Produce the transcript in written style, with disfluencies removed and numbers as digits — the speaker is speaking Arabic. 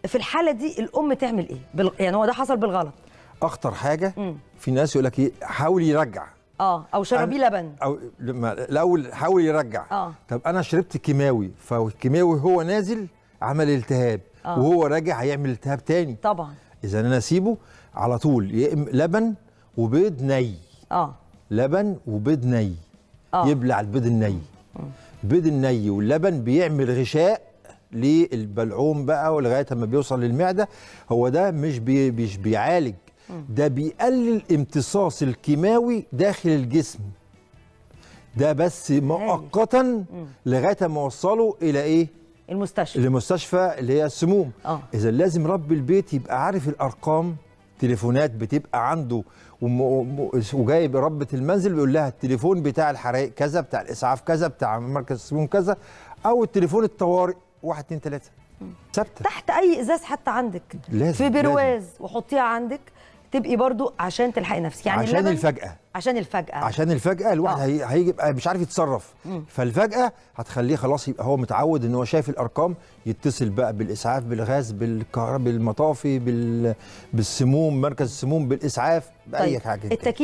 في الحاله دي الام تعمل ايه؟ يعني هو ده حصل بالغلط. اخطر حاجه في ناس يقول لك ايه، حاول يرجع. او شربيه لبن. او الاول حاول يرجع. طب انا شربت كيماوي، فالكيماوي هو نازل عمل التهاب، وهو راجع هيعمل التهاب تاني. طبعا. اذا انا اسيبه على طول، يا اما لبن وبيض ني. لبن وبيض ني. يبلع البيض الني. البيض الني واللبن بيعمل غشاء للبلعوم بقى، ولغايه ما بيوصل للمعده. هو ده مش بيعالج، ده بيقلل امتصاص الكيماوي داخل الجسم. ده بس مؤقتا لغايه ما اوصله الى ايه؟ المستشفى اللي هي السموم. اذا لازم رب البيت يبقى عارف الارقام، تليفونات بتبقى عنده، وجايب ربة المنزل بيقول لها التليفون بتاع الحرائق كذا، بتاع الاسعاف كذا، بتاع مركز السموم كذا، او التليفون الطوارئ 1 2 3 ثابته تحت اي ازاز حتى عندك، لازم في برواز، وحطيها عندك تبقي برضو عشان تلحقي نفسك. يعني عشان الفجأة، عشان الفجأة الواحد هيجي يبقى مش عارف يتصرف. فالفجأة هتخليه خلاص يبقى هو متعود ان هو شايف الارقام، يتصل بقى بالاسعاف، بالغاز، بالكهرباء، بالمطافي، بالسموم، مركز السموم، بالاسعاف، باي حاجه. التكييف